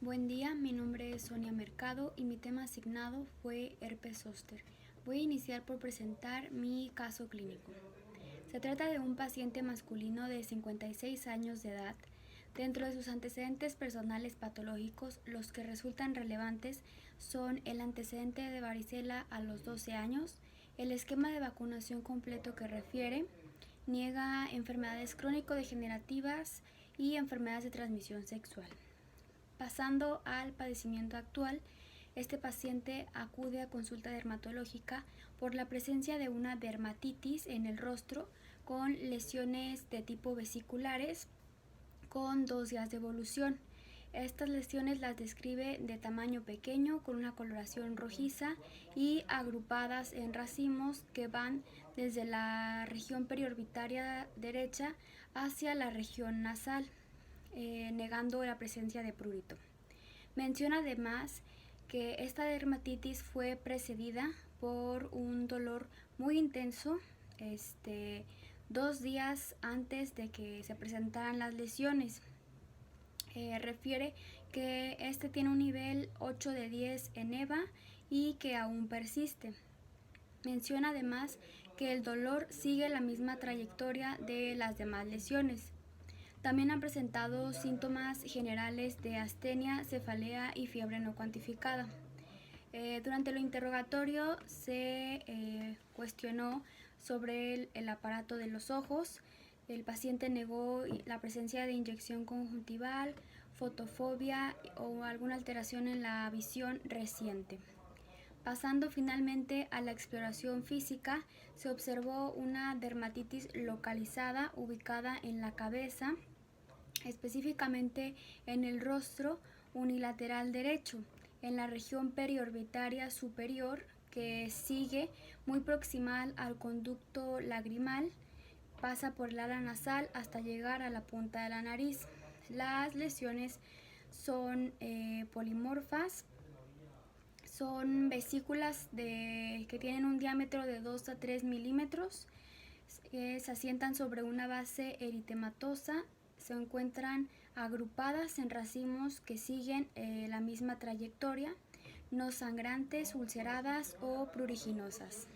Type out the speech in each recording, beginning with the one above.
Buen día, mi nombre es Sonia Mercado y mi tema asignado fue herpes zóster. Voy a iniciar por presentar mi caso clínico. Se trata de un paciente masculino de 56 años de edad. Dentro de sus antecedentes personales patológicos, los que resultan relevantes son el antecedente de varicela a los 12 años, el esquema de vacunación completo que refiere, niega enfermedades crónico-degenerativas y enfermedades de transmisión sexual. Pasando al padecimiento actual, este paciente acude a consulta dermatológica por la presencia de una dermatitis en el rostro con lesiones de tipo vesiculares con 2 días de evolución. Estas lesiones las describe de tamaño pequeño con una coloración rojiza y agrupadas en racimos que van desde la región periorbitaria derecha hacia la región nasal, negando la presencia de prurito. Menciona además que esta dermatitis fue precedida por un dolor muy intenso 2 días antes de que se presentaran las lesiones. Refiere que este tiene un nivel 8 de 10 en EVA y que aún persiste. Menciona además que el dolor sigue la misma trayectoria de las demás lesiones. También han presentado síntomas generales de astenia, cefalea y fiebre no cuantificada. Durante el interrogatorio se cuestionó sobre el aparato de los ojos. El paciente negó la presencia de inyección conjuntival, fotofobia o alguna alteración en la visión reciente. Pasando finalmente a la exploración física, se observó una dermatitis localizada ubicada en la cabeza, específicamente en el rostro unilateral derecho, en la región periorbitaria superior que sigue muy proximal al conducto lagrimal, pasa por el ala nasal hasta llegar a la punta de la nariz. Las lesiones son polimorfas, son vesículas que tienen un diámetro de 2 a 3 milímetros, se asientan sobre una base eritematosa, se encuentran agrupadas en racimos que siguen la misma trayectoria, no sangrantes, ulceradas o pruriginosas.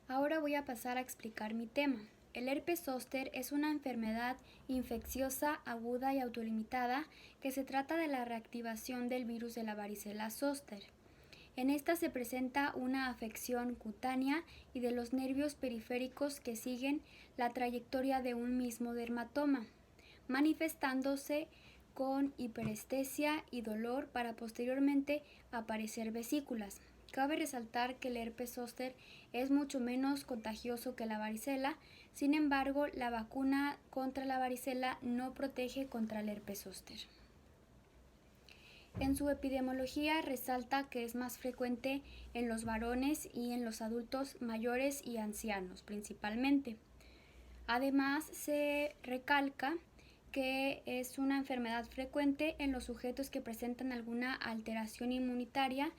Ahora voy a pasar a explicar mi tema. El herpes zóster es una enfermedad infecciosa aguda y autolimitada que se trata de la reactivación del virus de la varicela zóster. En esta se presenta una afección cutánea y de los nervios periféricos que siguen la trayectoria de un mismo dermatoma, manifestándose con hiperestesia y dolor para posteriormente aparecer vesículas. Cabe resaltar que el herpes zóster es mucho menos contagioso que la varicela, sin embargo, la vacuna contra la varicela no protege contra el herpes zóster. En su epidemiología resalta que es más frecuente en los varones y en los adultos mayores y ancianos principalmente. Además, se recalca que es una enfermedad frecuente en los sujetos que presentan alguna alteración inmunitaria,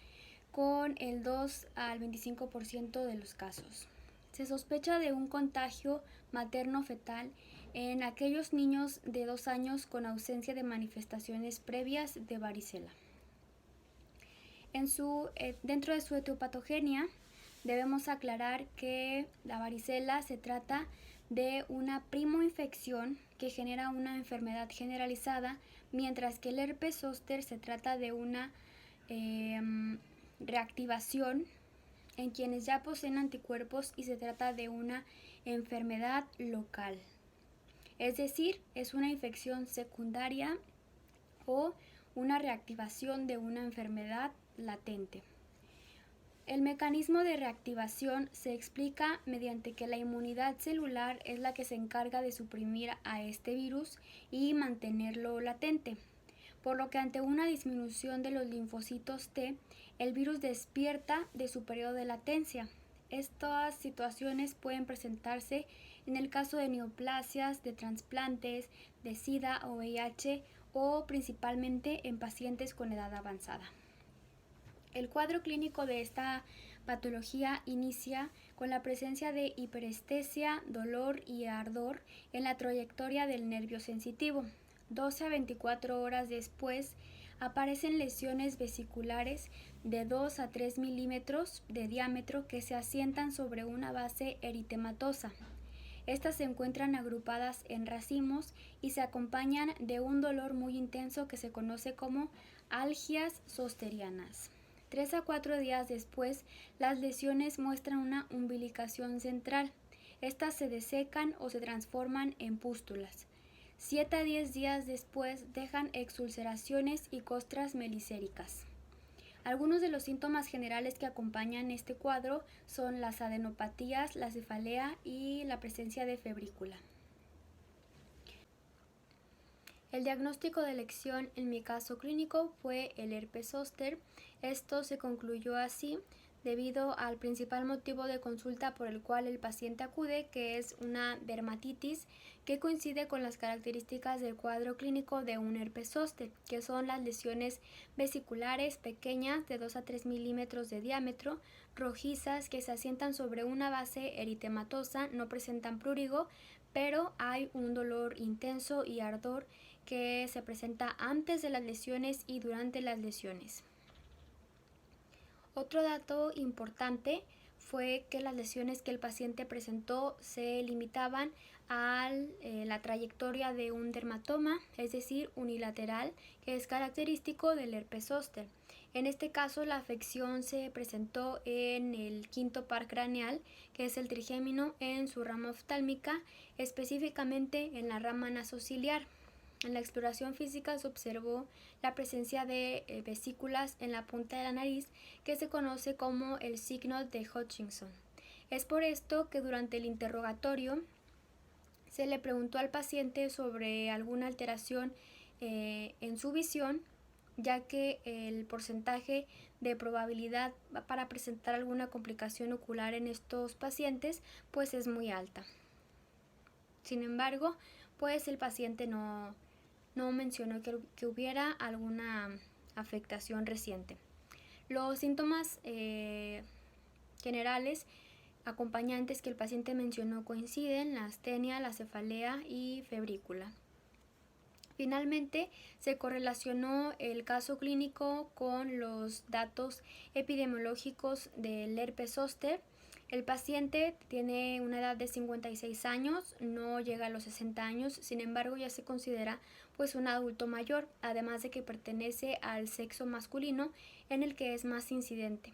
con el 2 al 25% de los casos. Se sospecha de un contagio materno-fetal en aquellos niños de 2 años con ausencia de manifestaciones previas de varicela. Dentro de su etiopatogenia, debemos aclarar que la varicela se trata de una primoinfección que genera una enfermedad generalizada, mientras que el herpes zóster se trata de una reactivación en quienes ya poseen anticuerpos y se trata de una enfermedad local. Es decir, es una infección secundaria o una reactivación de una enfermedad latente. El mecanismo de reactivación se explica mediante que la inmunidad celular es la que se encarga de suprimir a este virus y mantenerlo latente, por lo que ante una disminución de los linfocitos T, el virus despierta de su periodo de latencia. Estas situaciones pueden presentarse en el caso de neoplasias, de trasplantes, de SIDA o VIH o principalmente en pacientes con edad avanzada. El cuadro clínico de esta patología inicia con la presencia de hiperestesia, dolor y ardor en la trayectoria del nervio sensitivo. 12 a 24 horas después aparecen lesiones vesiculares de 2 a 3 milímetros de diámetro que se asientan sobre una base eritematosa. Estas se encuentran agrupadas en racimos y se acompañan de un dolor muy intenso que se conoce como algias zosterianas. 3 a 4 días después, las lesiones muestran una umbilicación central. Estas se desecan o se transforman en pústulas. 7 a 10 días después dejan exulceraciones y costras melicéricas. Algunos de los síntomas generales que acompañan este cuadro son las adenopatías, la cefalea y la presencia de febrícula. El diagnóstico de elección en mi caso clínico fue el herpes zóster. Esto se concluyó así debido al principal motivo de consulta por el cual el paciente acude, que es una dermatitis que coincide con las características del cuadro clínico de un herpes zóster, que son las lesiones vesiculares pequeñas de 2 a 3 milímetros de diámetro, rojizas que se asientan sobre una base eritematosa, no presentan prurigo, pero hay un dolor intenso y ardor que se presenta antes de las lesiones y durante las lesiones. Otro dato importante fue que las lesiones que el paciente presentó se limitaban a la trayectoria de un dermatoma, es decir, unilateral, que es característico del herpes zóster. En este caso, la afección se presentó en el quinto par craneal, que es el trigémino, en su rama oftálmica, específicamente en la rama nasociliar. En la exploración física se observó la presencia de vesículas en la punta de la nariz, que se conoce como el signo de Hutchinson. Es por esto que durante el interrogatorio se le preguntó al paciente sobre alguna alteración en su visión, ya que el porcentaje de probabilidad para presentar alguna complicación ocular en estos pacientes pues es muy alta. Sin embargo, pues el paciente no mencionó que hubiera alguna afectación reciente. Los síntomas generales acompañantes que el paciente mencionó coinciden: la astenia, la cefalea y febrícula. Finalmente, se correlacionó el caso clínico con los datos epidemiológicos del herpes zóster. El paciente tiene una edad de 56 años, no llega a los 60 años, sin embargo ya se considera pues un adulto mayor, además de que pertenece al sexo masculino en el que es más incidente.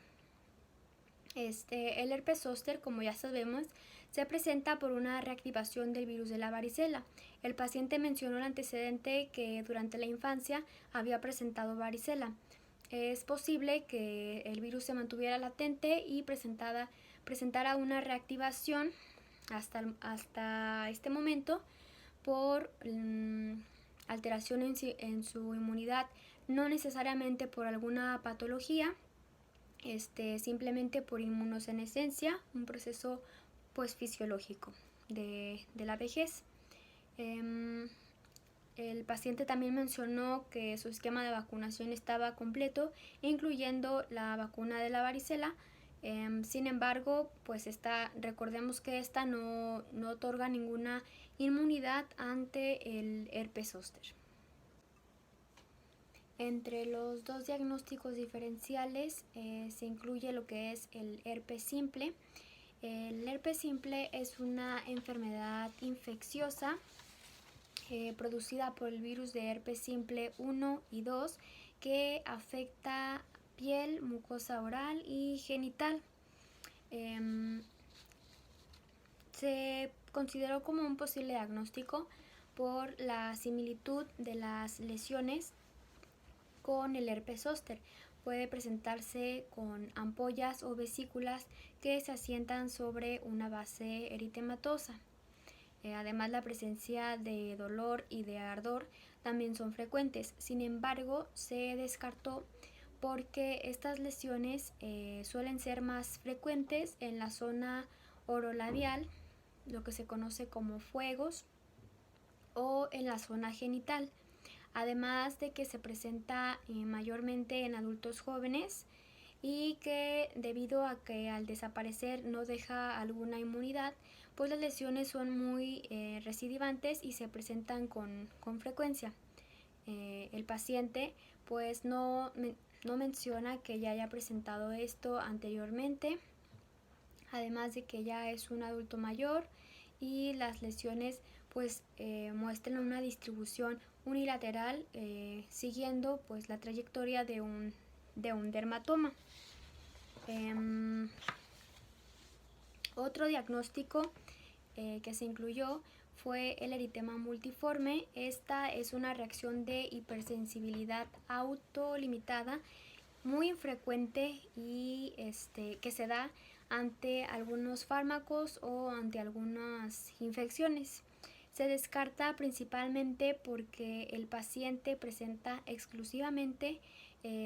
El herpes zóster, como ya sabemos, se presenta por una reactivación del virus de la varicela. El paciente mencionó el antecedente que durante la infancia había presentado varicela. Es posible que el virus se mantuviera latente y presentara una reactivación hasta este momento por alteración en su inmunidad, no necesariamente por alguna patología, simplemente por inmunosenescencia, un proceso pues fisiológico de la vejez. El paciente también mencionó que su esquema de vacunación estaba completo, incluyendo la vacuna de la varicela. Sin embargo, pues recordemos que esta no otorga ninguna inmunidad ante el herpes zóster. Entre los dos diagnósticos diferenciales se incluye lo que es el herpes simple. El herpes simple es una enfermedad infecciosa producida por el virus de herpes simple 1 y 2 que afecta piel, mucosa oral y genital. Se consideró como un posible diagnóstico por la similitud de las lesiones con el herpes zóster. Puede presentarse con ampollas o vesículas que se asientan sobre una base eritematosa. Además, la presencia de dolor y de ardor también son frecuentes. Sin embargo, se descartó porque estas lesiones suelen ser más frecuentes en la zona orolabial, lo que se conoce como fuegos, o en la zona genital. Además de que se presenta mayormente en adultos jóvenes y que debido a que al desaparecer no deja alguna inmunidad, pues las lesiones son muy recidivantes y se presentan con frecuencia. El paciente pues no menciona que ya haya presentado esto anteriormente, además de que ya es un adulto mayor y las lesiones pues muestran una distribución unilateral siguiendo pues la trayectoria de un dermatoma. Otro diagnóstico que se incluyó fue el eritema multiforme. Esta es una reacción de hipersensibilidad autolimitada muy infrecuente y que se da ante algunos fármacos o ante algunas infecciones. Se descarta principalmente porque el paciente presenta exclusivamente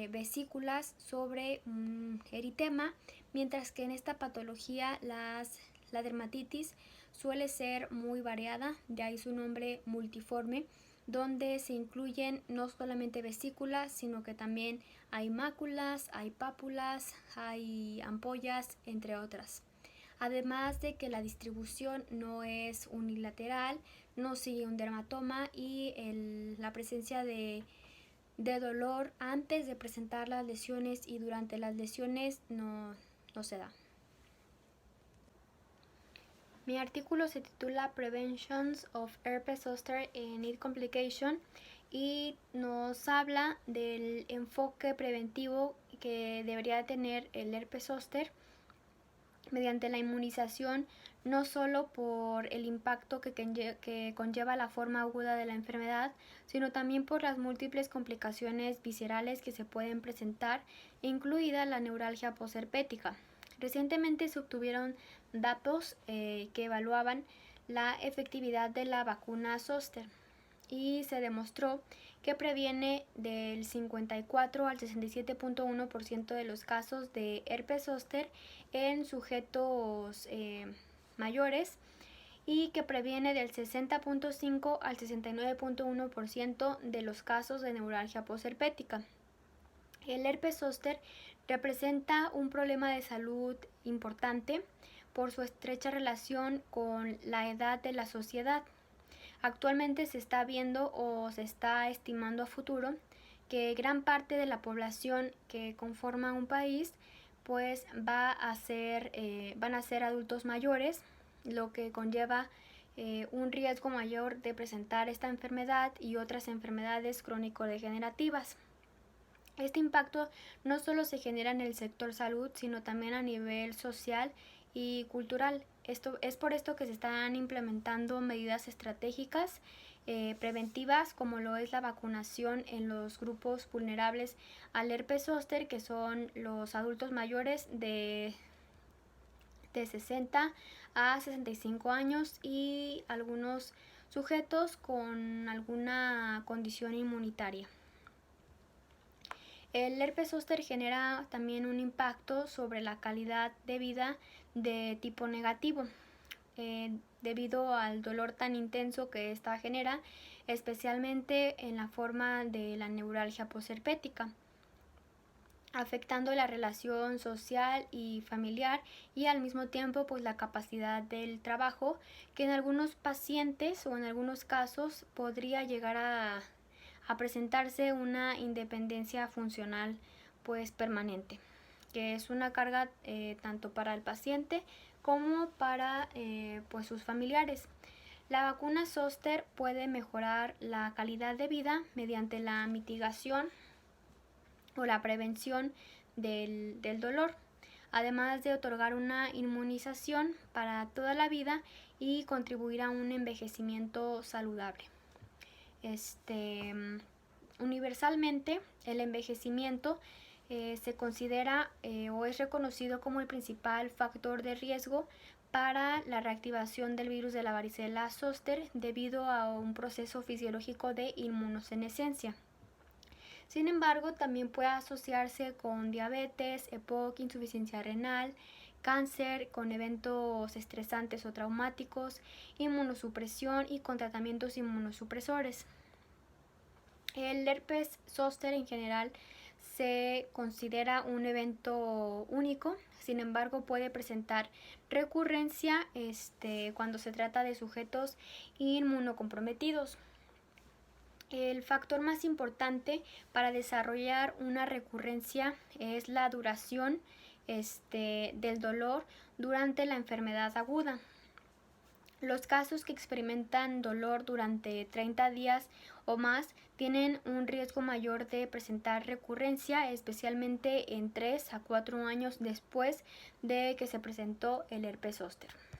vesículas sobre un eritema, mientras que en esta patología la dermatitis suele ser muy variada, de ahí su nombre multiforme, donde se incluyen no solamente vesículas, sino que también hay máculas, hay pápulas, hay ampollas, entre otras. Además de que la distribución no es unilateral, no sigue un dermatoma y la presencia de dolor antes de presentar las lesiones y durante las lesiones no se da. Mi artículo se titula Preventions of Herpes Zoster and its Complication y nos habla del enfoque preventivo que debería tener el herpes zóster mediante la inmunización, no solo por el impacto que conlleva la forma aguda de la enfermedad, sino también por las múltiples complicaciones viscerales que se pueden presentar, incluida la neuralgia posherpética. Recientemente se obtuvieron datos que evaluaban la efectividad de la vacuna Zoster y se demostró que previene del 54 al 67.1% de los casos de herpes zóster en sujetos mayores y que previene del 60.5 al 69.1% de los casos de neuralgia posherpética. El herpes zóster representa un problema de salud importante por su estrecha relación con la edad de la sociedad. Actualmente se está viendo o se está estimando a futuro que gran parte de la población que conforma un país pues van a ser adultos mayores, lo que conlleva un riesgo mayor de presentar esta enfermedad y otras enfermedades crónico-degenerativas. Este impacto no solo se genera en el sector salud, sino también a nivel social y cultural. Esto es por esto que se están implementando medidas estratégicas preventivas, como lo es la vacunación en los grupos vulnerables al herpes zóster, que son los adultos mayores de 60 a 65 años y algunos sujetos con alguna condición inmunitaria. El herpes zóster genera también un impacto sobre la calidad de vida de tipo negativo, debido al dolor tan intenso que esta genera, especialmente en la forma de la neuralgia posherpética, afectando la relación social y familiar y al mismo tiempo pues la capacidad del trabajo, que en algunos pacientes o en algunos casos podría llegar a presentarse una independencia funcional pues permanente, que es una carga tanto para el paciente como para pues sus familiares. La vacuna Zoster puede mejorar la calidad de vida mediante la mitigación o la prevención del dolor, además de otorgar una inmunización para toda la vida y contribuir a un envejecimiento saludable. Universalmente, el envejecimiento se considera o es reconocido como el principal factor de riesgo para la reactivación del virus de la varicela zóster debido a un proceso fisiológico de inmunosenescencia. Sin embargo, también puede asociarse con diabetes, EPOC, insuficiencia renal, cáncer con eventos estresantes o traumáticos, inmunosupresión y con tratamientos inmunosupresores. El herpes zóster en general se considera un evento único, sin embargo puede presentar recurrencia cuando se trata de sujetos inmunocomprometidos. El factor más importante para desarrollar una recurrencia es la duración del dolor durante la enfermedad aguda. Los casos que experimentan dolor durante 30 días o más tienen un riesgo mayor de presentar recurrencia, especialmente en 3 a 4 años después de que se presentó el herpes zóster.